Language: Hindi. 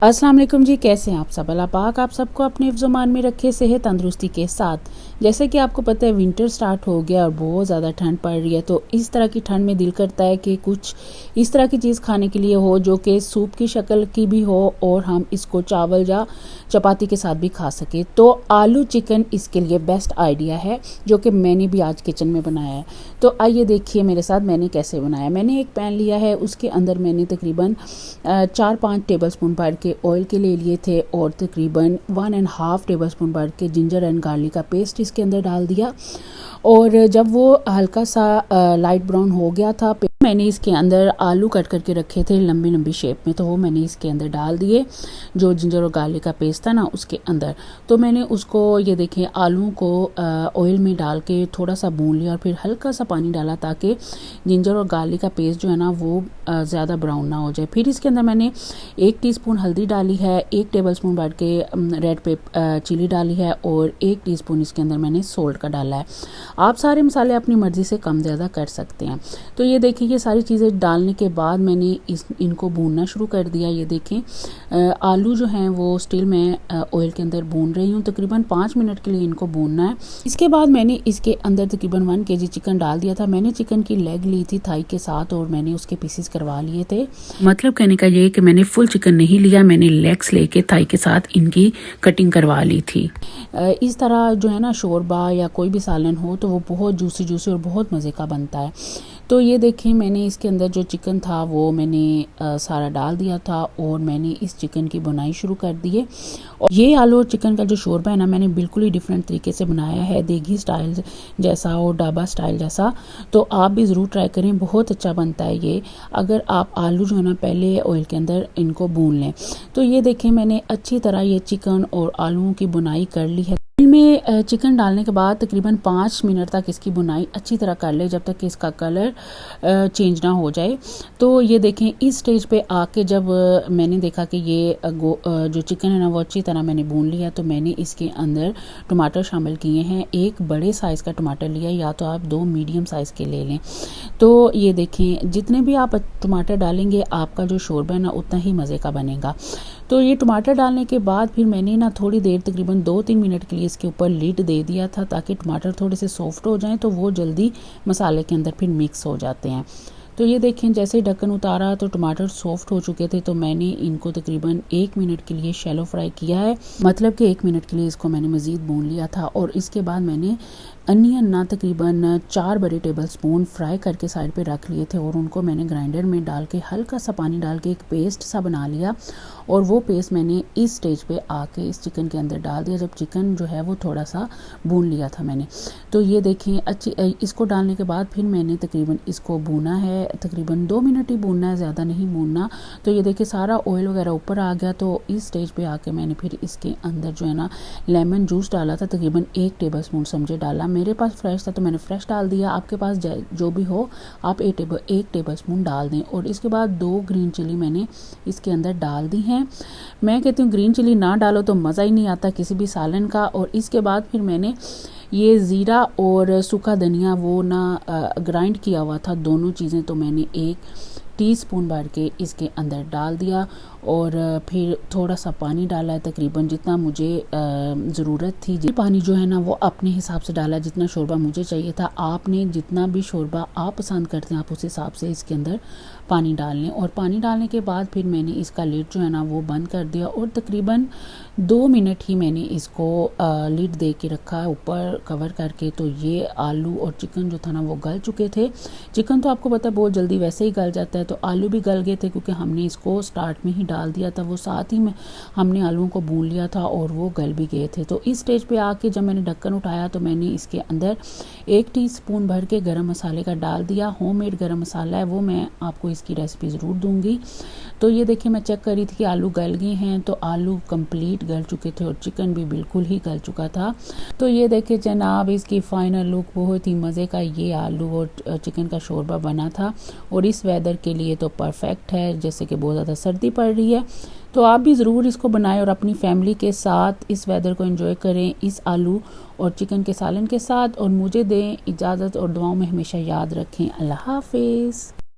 अस्सलाम वालेकुम जी, कैसे हैं आप सब। अल्लाह पाक आप सबको अपने हिफ्ज़-ओ-मान में रखे, सेहत तंदुरुस्ती के साथ। जैसे कि आपको पता है विंटर स्टार्ट हो गया और बहुत ज़्यादा ठंड पड़ रही है, तो इस तरह की ठंड में दिल करता है कि कुछ इस तरह की चीज़ खाने के लिए हो जो कि सूप की शक्ल की भी हो और हम इसको चावल या चपाती के साथ भी खा सके। तो आलू चिकन इसके लिए बेस्ट आइडिया है, जो कि मैंने भी आज किचन में बनाया है। तो आइए देखिए मेरे साथ मैंने कैसे बनाया। मैंने एक पैन लिया है, उसके अंदर मैंने तकरीबन 4-5 टेबलस्पून भर के ऑयल के ले लिए थे और तकरीबन 1.5 टेबलस्पून भर के जिंजर एंड गार्लिक का पेस्ट इसके अंदर डाल दिया। और जब वो हल्का सा लाइट ब्राउन हो गया था, मैंने इसके अंदर आलू कट करके रखे थे लंबी लंबी शेप में, तो वो मैंने इसके अंदर डाल दिए। जो जिंजर और गार्लिक का पेस्ट था ना उसके अंदर, तो मैंने उसको ये देखें आलू को ऑयल में डाल के थोड़ा सा भून लिया और फिर हल्का सा पानी डाला ताकि जिंजर और गार्लिक का पेस्ट जो है ना वो ज़्यादा ब्राउन ना हो जाए। फिर इसके अंदर मैंने 1 टीस्पून हल्दी डाली है, 1 टेबलस्पून भर के रेड चिली डाली है और 1 टीस्पून इसके अंदर मैंने सोल्ट का डाला है। आप सारे मसाले अपनी मर्ज़ी से कम ज़्यादा कर सकते हैं। तो ये देखिए ये सारी चीज़ें डालने के बाद मैंने इनको भूनना शुरू कर दिया। ये देखें आलू जो हैं वो स्टिल मैं ऑयल के अंदर भून रही हूँ। तकरीबन 5 मिनट के लिए इनको भूनना है। इसके बाद मैंने इसके अंदर तकरीबन 1 केजी चिकन डाल दिया था। मैंने चिकन की लेग ली थी थाई के साथ और मैंने उसके पीसेस करवा लिए थे। मतलब कहने का ये कि मैंने फुल चिकन नहीं लिया, मैंने लेग्स लेके थाई के साथ इनकी कटिंग करवा ली थी। इस तरह जो है ना शोरबा या कोई भी सालन हो तो वो बहुत जूसी जूसी और बहुत मज़े का बनता है। तो ये देखें मैंने इसके अंदर जो चिकन था वो मैंने सारा डाल दिया था और मैंने इस चिकन की बुनाई शुरू कर दी है। और ये आलू और चिकन का जो शोरबा है ना मैंने बिल्कुल ही डिफरेंट तरीके से बनाया है, देगी स्टाइल जैसा और ढाबा स्टाइल जैसा। तो आप भी ज़रूर ट्राई करें, बहुत अच्छा बनता है ये, अगर आप आलू जो है ना पहले ऑयल के अंदर इनको भून लें। तो ये देखें मैंने अच्छी तरह ये चिकन और आलूओं की बुनाई कर ली है। में चिकन डालने के बाद तकरीबन 5 मिनट तक इसकी बुनाई अच्छी तरह कर ले, जब तक कि इसका कलर चेंज ना हो जाए। तो ये देखें इस स्टेज पे आके जब मैंने देखा कि ये जो चिकन है ना वो अच्छी तरह मैंने भून लिया, तो मैंने इसके अंदर टमाटर शामिल किए हैं। एक बड़े साइज़ का टमाटर लिया, या तो आप 2 मीडियम साइज़ के ले लें। तो ये देखें जितने भी आप टमाटर डालेंगे आपका जो शोरबा है ना उतना ही मज़े का बनेगा। तो ये टमाटर डालने के बाद फिर मैंने ना थोड़ी देर तकरीबन 2-3 मिनट के लिए इसके ऊपर लिड दे दिया था ताकि टमाटर थोड़े से सॉफ्ट हो जाएं, तो वो जल्दी मसाले के अंदर फिर मिक्स हो जाते हैं। तो ये देखें जैसे ही ढक्कन उतारा तो टमाटर सॉफ्ट हो चुके थे, तो मैंने इनको तकरीबन 1 मिनट के लिए शैलो फ्राई किया है। मतलब कि 1 मिनट के लिए इसको मैंने मज़ीद भून लिया था। और इसके बाद मैंने अनियन ना तकरीबन 4 बड़े टेबलस्पून फ्राई करके साइड पे रख लिए थे और उनको मैंने ग्राइंडर में डाल के हल्का सा पानी डाल के एक पेस्ट सा बना लिया। और वो पेस्ट मैंने इस स्टेज पे आके इस चिकन के अंदर डाल दिया, जब चिकन जो है वो थोड़ा सा भून लिया था मैंने। तो ये देखें अच्छी इसको डालने के बाद फिर मैंने तकरीबन इसको भूना है, तकरीबन 2 मिनट ही भूनना है, ज़्यादा नहीं भूनना। तो ये देखिए सारा ऑयल वगैरह ऊपर आ गया। तो इस स्टेज पे आके मैंने फिर इसके अंदर जो है ना लेमन जूस डाला था, तकरीबन 1 टेबलस्पून समझे डाला। मेरे पास फ्रेश था तो मैंने फ्रेश डाल दिया, आपके पास जो भी हो आप 1 टेबलस्पून डाल दें। और इसके बाद 2 ग्रीन चिली मैंने इसके अंदर डाल दी हैं। मैं कहती हूँ ग्रीन चिली ना डालो तो मज़ा ही नहीं आता किसी भी सालन का। और इसके बाद फिर मैंने ये ज़ीरा और सूखा धनिया वो ना ग्राइंड किया हुआ था, दोनों चीज़ें तो मैंने 1 टीस्पून भर के इसके अंदर डाल दिया। और फिर थोड़ा सा पानी डाला है, तकरीबन जितना मुझे ज़रूरत थी। पानी जो है ना वो अपने हिसाब से डाला, जितना शोरबा मुझे चाहिए था। आपने जितना भी शोरबा आप पसंद करते हैं आप उस हिसाब से इसके अंदर पानी डाल लें। और पानी डालने के बाद फिर मैंने इसका लिड जो है ना वो बंद कर दिया और तकरीबन 2 मिनट ही मैंने इसको लिड दे के रखा ऊपर कवर करके। तो ये आलू और चिकन जो था ना वो गल चुके थे। चिकन तो आपको पता है बहुत जल्दी वैसे ही गल जाता है, तो आलू भी गल गए थे क्योंकि हमने इसको स्टार्ट में ही डाल दिया था। वो साथ ही में हमने आलूओं को भून लिया था और वो गल भी गए थे। तो इस स्टेज पे आके जब मैंने ढक्कन उठाया तो मैंने इसके अंदर 1 टीस्पून भर के गरम मसाले का डाल दिया। होममेड गरम मसाला है वो, मैं आपको इसकी रेसिपी ज़रूर दूंगी। तो ये देखिए मैं चेक कर रही थी कि आलू गल गए हैं, तो आलू कंप्लीट गल चुके थे और चिकन भी बिल्कुल ही गल चुका था। तो ये देखिए जनाब इसकी फाइनल लुक बहुत ही मज़े का ये आलू और चिकन का शोरबा बना था। और इस वेदर के लिए तो परफेक्ट है, जैसे कि बहुत ज़्यादा सर्दी पड़ रही है। तो आप भी ज़रूर इसको बनाएं और अपनी फैमिली के साथ इस वेदर को एंजॉय करें इस आलू और चिकन के सालन के साथ। और मुझे दें इजाज़त और दुआओं में हमेशा याद रखें। अल्लाह हाफिज़।